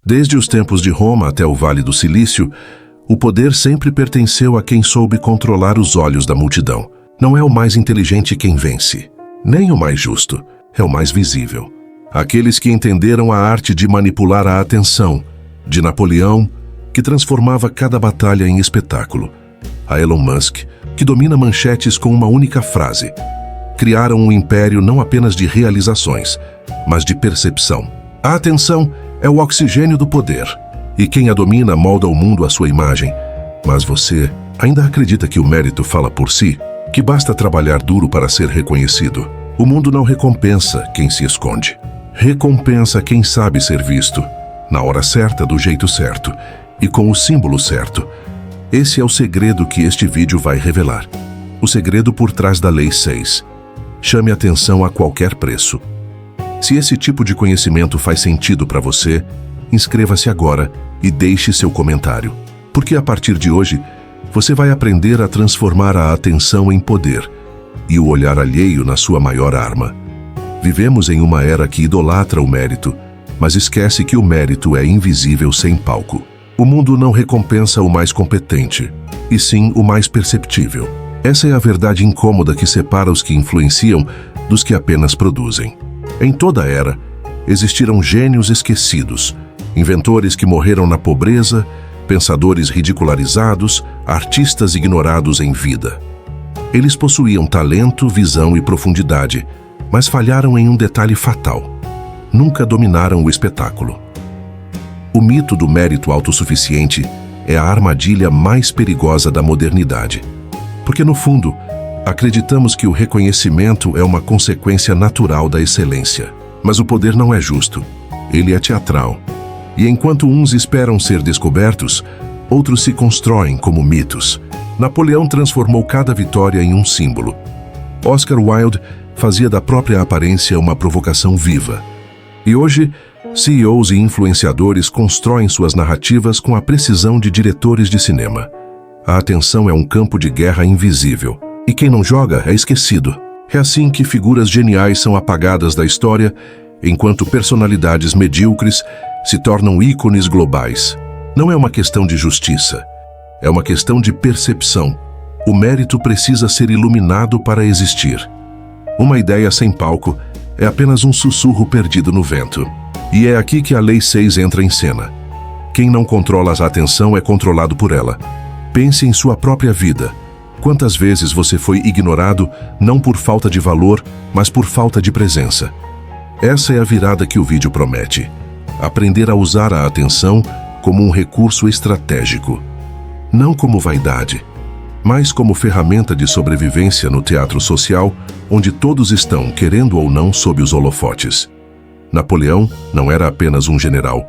Desde os tempos de Roma até o Vale do Silício, o poder sempre pertenceu a quem soube controlar os olhos da multidão. Não é o mais inteligente quem vence, nem o mais justo, é o mais visível. Aqueles que entenderam a arte de manipular a atenção, de Napoleão, que transformava cada batalha em espetáculo, a Elon Musk, que domina manchetes com uma única frase. Criaram um império não apenas de realizações, mas de percepção. A atenção é o oxigênio do poder, e quem a domina molda o mundo à sua imagem. Mas você ainda acredita que o mérito fala por si? Que basta trabalhar duro para ser reconhecido? O mundo não recompensa quem se esconde. Recompensa quem sabe ser visto, na hora certa, do jeito certo, e com o símbolo certo. Esse é o segredo que este vídeo vai revelar. O segredo por trás da Lei 6. Chame atenção a qualquer preço. Se esse tipo de conhecimento faz sentido para você, inscreva-se agora e deixe seu comentário. Porque a partir de hoje, você vai aprender a transformar a atenção em poder e o olhar alheio na sua maior arma. Vivemos em uma era que idolatra o mérito, mas esquece que o mérito é invisível sem palco. O mundo não recompensa o mais competente, e sim o mais perceptível. Essa é a verdade incômoda que separa os que influenciam dos que apenas produzem. Em toda a era, existiram gênios esquecidos, inventores que morreram na pobreza, pensadores ridicularizados, artistas ignorados em vida. Eles possuíam talento, visão e profundidade, mas falharam em um detalhe fatal. Nunca dominaram o espetáculo. O mito do mérito autossuficiente é a armadilha mais perigosa da modernidade. Porque, no fundo, acreditamos que o reconhecimento é uma consequência natural da excelência. Mas o poder não é justo. Ele é teatral. E enquanto uns esperam ser descobertos, outros se constroem como mitos. Napoleão transformou cada vitória em um símbolo. Oscar Wilde fazia da própria aparência uma provocação viva. E hoje, CEOs e influenciadores constroem suas narrativas com a precisão de diretores de cinema. A atenção é um campo de guerra invisível. E quem não joga é esquecido. É assim que figuras geniais são apagadas da história, enquanto personalidades medíocres se tornam ícones globais. Não é uma questão de justiça. É uma questão de percepção. O mérito precisa ser iluminado para existir. Uma ideia sem palco é apenas um sussurro perdido no vento. E é aqui que a Lei 6 entra em cena. Quem não controla a atenção é controlado por ela. Pense em sua própria vida. Quantas vezes você foi ignorado, não por falta de valor, mas por falta de presença? Essa é a virada que o vídeo promete. Aprender a usar a atenção como um recurso estratégico. Não como vaidade, mas como ferramenta de sobrevivência no teatro social, onde todos estão, querendo ou não, sob os holofotes. Napoleão não era apenas um general,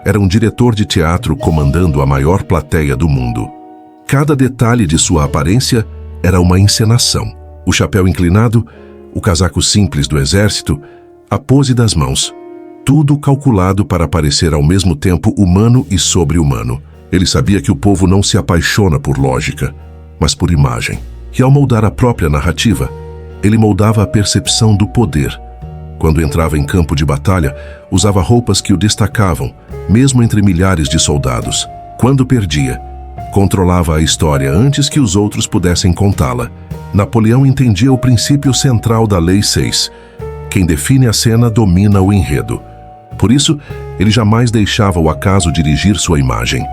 era um diretor de teatro comandando a maior plateia do mundo. Cada detalhe de sua aparência era uma encenação. O chapéu inclinado, o casaco simples do exército, a pose das mãos. Tudo calculado para parecer ao mesmo tempo humano e sobre-humano. Ele sabia que o povo não se apaixona por lógica, mas por imagem. E ao moldar a própria narrativa, ele moldava a percepção do poder. Quando entrava em campo de batalha, usava roupas que o destacavam, mesmo entre milhares de soldados. Quando perdia, controlava a história antes que os outros pudessem contá-la. Napoleão entendia o princípio central da Lei 6. Quem define a cena domina o enredo. Por isso, ele jamais deixava o acaso dirigir sua imagem.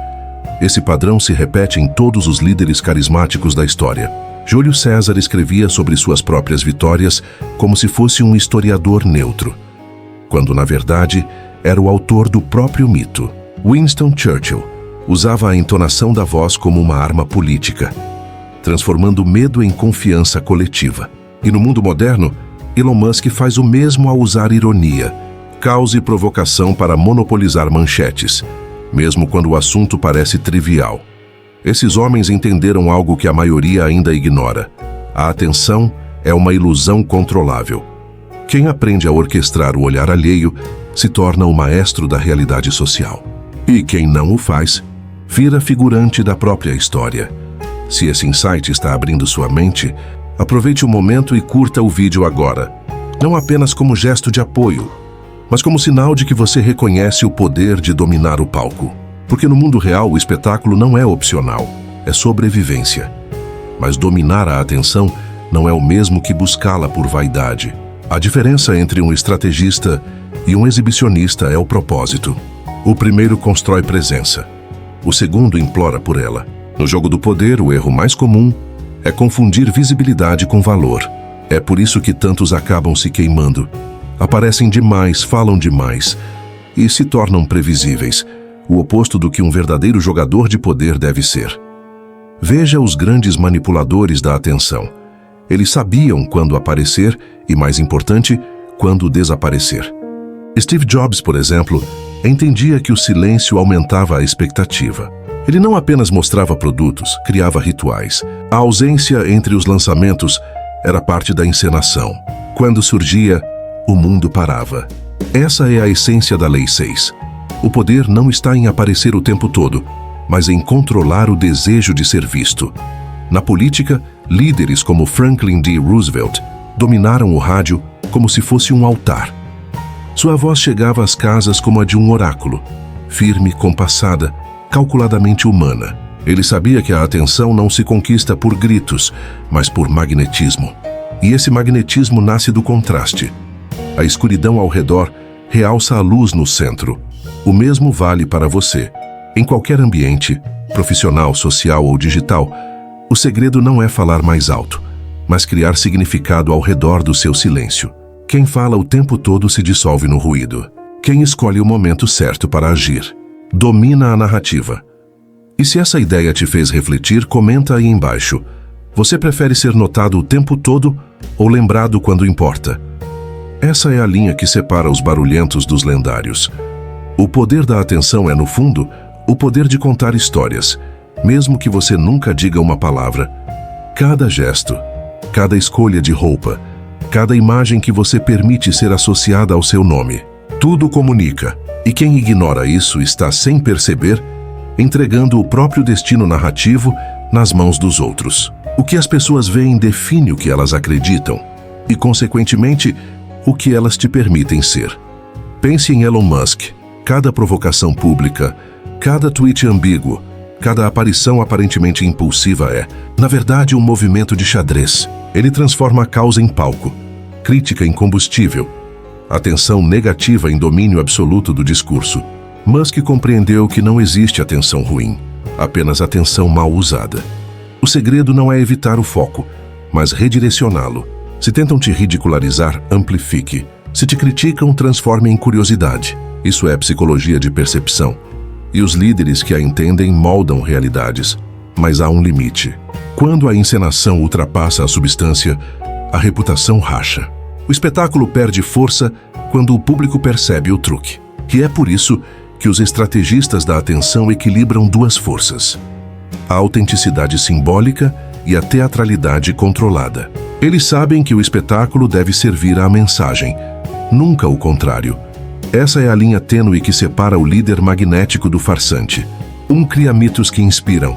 Esse padrão se repete em todos os líderes carismáticos da história. Júlio César escrevia sobre suas próprias vitórias como se fosse um historiador neutro, quando, na verdade, era o autor do próprio mito. Winston Churchill usava a entonação da voz como uma arma política, transformando medo em confiança coletiva. E no mundo moderno, Elon Musk faz o mesmo ao usar ironia, caos e provocação para monopolizar manchetes, mesmo quando o assunto parece trivial. Esses homens entenderam algo que a maioria ainda ignora. A atenção é uma ilusão controlável. Quem aprende a orquestrar o olhar alheio se torna o maestro da realidade social. E quem não o faz, vira figurante da própria história. Se esse insight está abrindo sua mente, aproveite o momento e curta o vídeo agora. Não apenas como gesto de apoio, mas como sinal de que você reconhece o poder de dominar o palco. Porque no mundo real o espetáculo não é opcional, é sobrevivência. Mas dominar a atenção não é o mesmo que buscá-la por vaidade. A diferença entre um estrategista e um exibicionista é o propósito. O primeiro constrói presença, o segundo implora por ela. No jogo do poder, o erro mais comum é confundir visibilidade com valor. É por isso que tantos acabam se queimando. Aparecem demais, falam demais e se tornam previsíveis, o oposto do que um verdadeiro jogador de poder deve ser. Veja os grandes manipuladores da atenção. Eles sabiam quando aparecer e, mais importante, quando desaparecer. Steve Jobs, por exemplo, entendia que o silêncio aumentava a expectativa. Ele não apenas mostrava produtos, criava rituais. A ausência entre os lançamentos era parte da encenação. Quando surgia, o mundo parava. Essa é a essência da Lei 6. O poder não está em aparecer o tempo todo, mas em controlar o desejo de ser visto. Na política, líderes como Franklin D. Roosevelt dominaram o rádio como se fosse um altar. Sua voz chegava às casas como a de um oráculo, firme, compassada, calculadamente humana. Ele sabia que a atenção não se conquista por gritos, mas por magnetismo. E esse magnetismo nasce do contraste. A escuridão ao redor realça a luz no centro. O mesmo vale para você. Em qualquer ambiente, profissional, social ou digital, o segredo não é falar mais alto, mas criar significado ao redor do seu silêncio. Quem fala o tempo todo se dissolve no ruído. Quem escolhe o momento certo para agir domina a narrativa. E se essa ideia te fez refletir, comenta aí embaixo. Você prefere ser notado o tempo todo ou lembrado quando importa? Essa é a linha que separa os barulhentos dos lendários. O poder da atenção é, no fundo, o poder de contar histórias, mesmo que você nunca diga uma palavra. Cada gesto, cada escolha de roupa, cada imagem que você permite ser associada ao seu nome, tudo comunica. E quem ignora isso está, sem perceber, entregando o próprio destino narrativo nas mãos dos outros. O que as pessoas veem define o que elas acreditam e, consequentemente, o que elas te permitem ser. Pense em Elon Musk. Cada provocação pública, cada tweet ambíguo, cada aparição aparentemente impulsiva é, na verdade, um movimento de xadrez. Ele transforma a causa em palco, crítica em combustível, atenção negativa em domínio absoluto do discurso. Musk compreendeu que não existe atenção ruim, apenas atenção mal usada. O segredo não é evitar o foco, mas redirecioná-lo. Se tentam te ridicularizar, amplifique. Se te criticam, transforme em curiosidade. Isso é psicologia de percepção. E os líderes que a entendem moldam realidades, mas há um limite. Quando a encenação ultrapassa a substância, a reputação racha. O espetáculo perde força quando o público percebe o truque. E é por isso que os estrategistas da atenção equilibram duas forças: a autenticidade simbólica e a teatralidade controlada. Eles sabem que o espetáculo deve servir à mensagem, nunca o contrário. Essa é a linha tênue que separa o líder magnético do farsante. Um cria mitos que inspiram,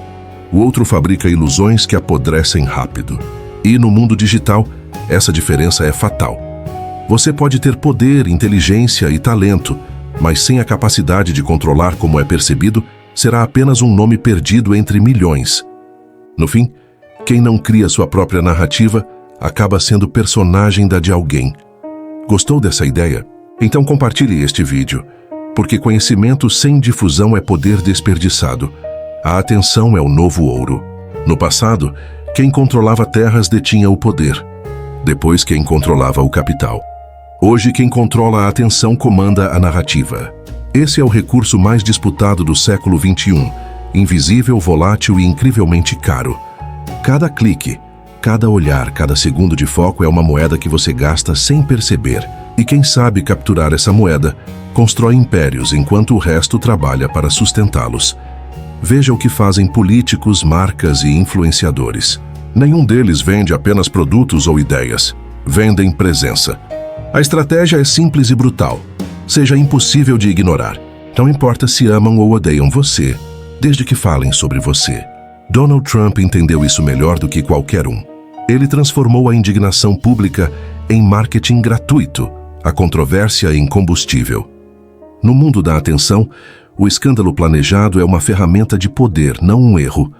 o outro fabrica ilusões que apodrecem rápido. E no mundo digital, essa diferença é fatal. Você pode ter poder, inteligência e talento, mas sem a capacidade de controlar como é percebido, será apenas um nome perdido entre milhões. No fim, quem não cria sua própria narrativa acaba sendo personagem da de alguém. Gostou dessa ideia? Então compartilhe este vídeo, porque conhecimento sem difusão é poder desperdiçado. A atenção é o novo ouro. No passado, quem controlava terras detinha o poder. Depois, quem controlava o capital. Hoje, quem controla a atenção comanda a narrativa. Esse é o recurso mais disputado do século XXI, invisível, volátil e incrivelmente caro. Cada clique, cada olhar, cada segundo de foco é uma moeda que você gasta sem perceber. E quem sabe capturar essa moeda, constrói impérios enquanto o resto trabalha para sustentá-los. Veja o que fazem políticos, marcas e influenciadores. Nenhum deles vende apenas produtos ou ideias. Vendem presença. A estratégia é simples e brutal. Seja impossível de ignorar. Não importa se amam ou odeiam você, desde que falem sobre você. Donald Trump entendeu isso melhor do que qualquer um. Ele transformou a indignação pública em marketing gratuito. A controvérsia é incombustível. No mundo da atenção, o escândalo planejado é uma ferramenta de poder, não um erro.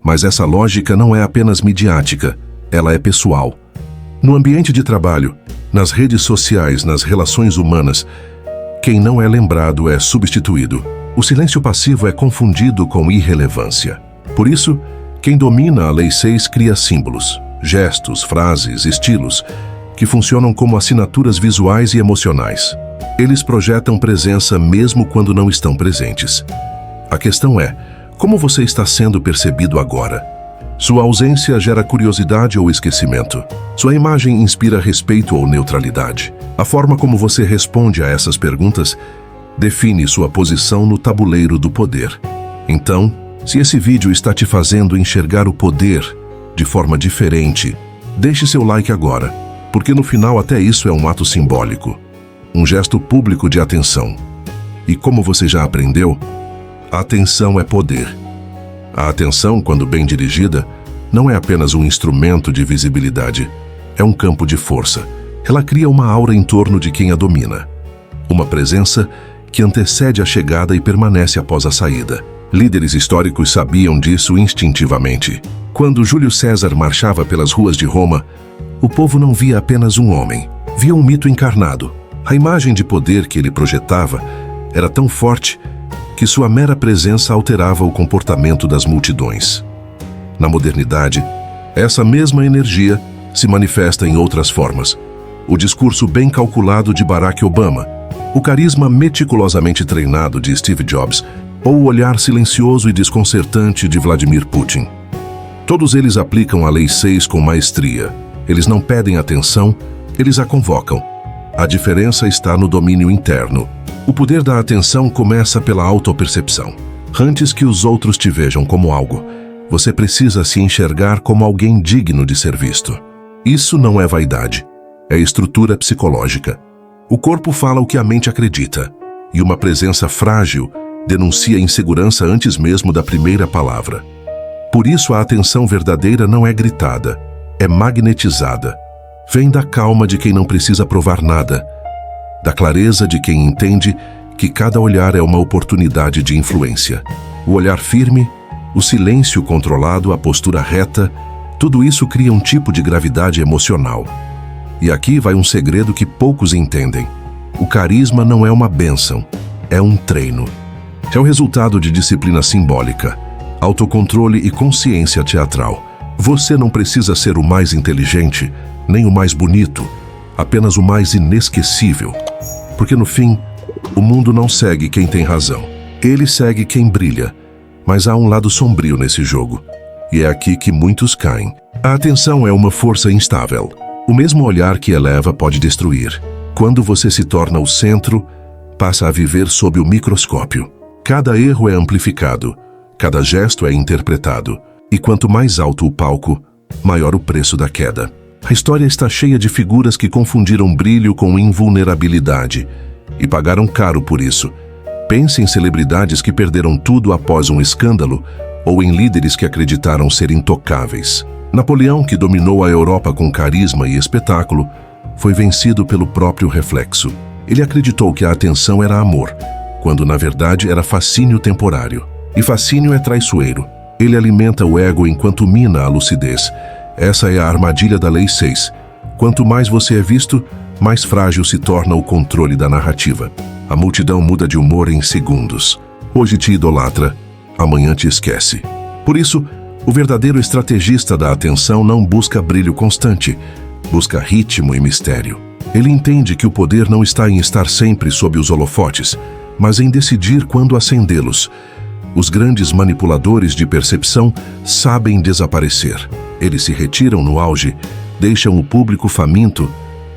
Mas essa lógica não é apenas midiática, ela é pessoal. No ambiente de trabalho, nas redes sociais, nas relações humanas, quem não é lembrado é substituído. O silêncio passivo é confundido com irrelevância. Por isso, quem domina a Lei 6 cria símbolos, gestos, frases, estilos, que funcionam como assinaturas visuais e emocionais. Eles projetam presença mesmo quando não estão presentes. A questão é, como você está sendo percebido agora? Sua ausência gera curiosidade ou esquecimento? Sua imagem inspira respeito ou neutralidade? A forma como você responde a essas perguntas define sua posição no tabuleiro do poder. Então, se esse vídeo está te fazendo enxergar o poder de forma diferente, deixe seu like agora, porque no final até isso é um ato simbólico, um gesto público de atenção. E como você já aprendeu, a atenção é poder. A atenção, quando bem dirigida, não é apenas um instrumento de visibilidade, é um campo de força. Ela cria uma aura em torno de quem a domina. Uma presença que antecede a chegada e permanece após a saída. Líderes históricos sabiam disso instintivamente. Quando Júlio César marchava pelas ruas de Roma, o povo não via apenas um homem, via um mito encarnado. A imagem de poder que ele projetava era tão forte que sua mera presença alterava o comportamento das multidões. Na modernidade, essa mesma energia se manifesta em outras formas. O discurso bem calculado de Barack Obama, o carisma meticulosamente treinado de Steve Jobs ou o olhar silencioso e desconcertante de Vladimir Putin. Todos eles aplicam a Lei 6 com maestria. Eles não pedem atenção, eles a convocam. A diferença está no domínio interno. O poder da atenção começa pela autopercepção. Antes que os outros te vejam como algo, você precisa se enxergar como alguém digno de ser visto. Isso não é vaidade, é estrutura psicológica. O corpo fala o que a mente acredita, e uma presença frágil denuncia insegurança antes mesmo da primeira palavra. Por isso a atenção verdadeira não é gritada, é magnetizada. Vem da calma de quem não precisa provar nada, da clareza de quem entende que cada olhar é uma oportunidade de influência. O olhar firme, o silêncio controlado, a postura reta, tudo isso cria um tipo de gravidade emocional. E aqui vai um segredo que poucos entendem. O carisma não é uma bênção, é um treino. É o resultado de disciplina simbólica, autocontrole e consciência teatral. Você não precisa ser o mais inteligente, nem o mais bonito, apenas o mais inesquecível. Porque no fim, o mundo não segue quem tem razão. Ele segue quem brilha. Mas há um lado sombrio nesse jogo. E é aqui que muitos caem. A atenção é uma força instável. O mesmo olhar que eleva pode destruir. Quando você se torna o centro, passa a viver sob o microscópio. Cada erro é amplificado, cada gesto é interpretado. E quanto mais alto o palco, maior o preço da queda. A história está cheia de figuras que confundiram brilho com invulnerabilidade e pagaram caro por isso. Pense em celebridades que perderam tudo após um escândalo ou em líderes que acreditaram ser intocáveis. Napoleão, que dominou a Europa com carisma e espetáculo, foi vencido pelo próprio reflexo. Ele acreditou que a atenção era amor, quando na verdade era fascínio temporário. E fascínio é traiçoeiro. Ele alimenta o ego enquanto mina a lucidez. Essa é a armadilha da Lei 6. Quanto mais você é visto, mais frágil se torna o controle da narrativa. A multidão muda de humor em segundos. Hoje te idolatra, amanhã te esquece. Por isso, o verdadeiro estrategista da atenção não busca brilho constante, busca ritmo e mistério. Ele entende que o poder não está em estar sempre sob os holofotes, mas em decidir quando acendê-los. Os grandes manipuladores de percepção sabem desaparecer. Eles se retiram no auge, deixam o público faminto,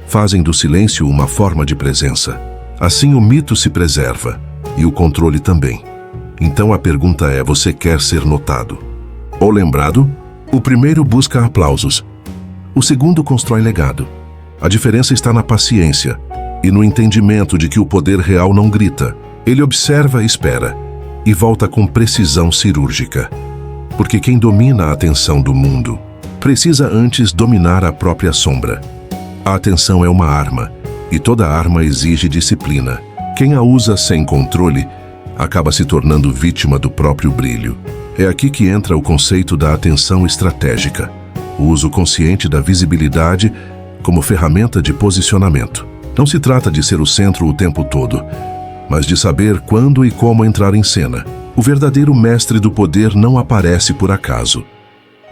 fazem do silêncio uma forma de presença. Assim o mito se preserva, e o controle também. Então a pergunta é: você quer ser notado ou lembrado? O primeiro busca aplausos. O segundo constrói legado. A diferença está na paciência e no entendimento de que o poder real não grita. Ele observa e espera, e volta com precisão cirúrgica. Porque quem domina a atenção do mundo precisa antes dominar a própria sombra. A atenção é uma arma, E toda arma exige disciplina. Quem a usa sem controle acaba se tornando vítima do próprio brilho. É aqui que entra o conceito da atenção estratégica, o uso consciente da visibilidade como ferramenta de posicionamento. Não se trata de ser o centro o tempo todo, mas de saber quando e como entrar em cena. O verdadeiro mestre do poder não aparece por acaso.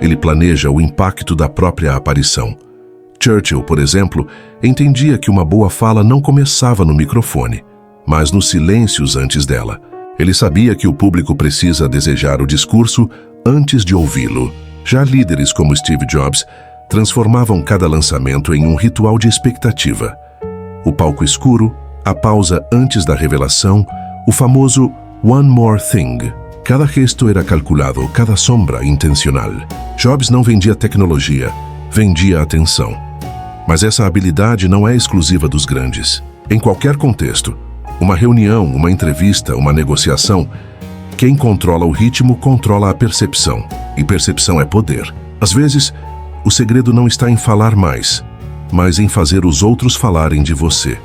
Ele planeja o impacto da própria aparição. Churchill, por exemplo, entendia que uma boa fala não começava no microfone, mas nos silêncios antes dela. Ele sabia que o público precisa desejar o discurso antes de ouvi-lo. Já líderes como Steve Jobs transformavam cada lançamento em um ritual de expectativa. O palco escuro, a pausa antes da revelação, o famoso One More Thing. Cada gesto era calculado, cada sombra intencional. Jobs não vendia tecnologia, vendia atenção. Mas essa habilidade não é exclusiva dos grandes. Em qualquer contexto, uma reunião, uma entrevista, uma negociação, quem controla o ritmo controla a percepção. E percepção é poder. Às vezes, o segredo não está em falar mais, mas em fazer os outros falarem de você.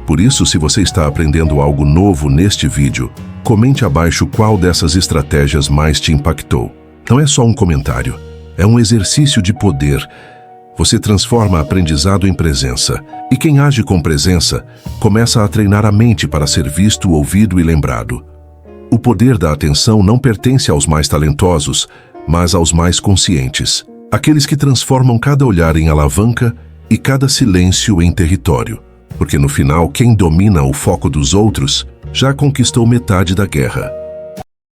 Por isso, se você está aprendendo algo novo neste vídeo, comente abaixo qual dessas estratégias mais te impactou. Não é só um comentário, é um exercício de poder. Você transforma aprendizado em presença. E quem age com presença, começa a treinar a mente para ser visto, ouvido e lembrado. O poder da atenção não pertence aos mais talentosos, mas aos mais conscientes. Aqueles que transformam cada olhar em alavanca e cada silêncio em território. Porque no final, quem domina o foco dos outros já conquistou metade da guerra.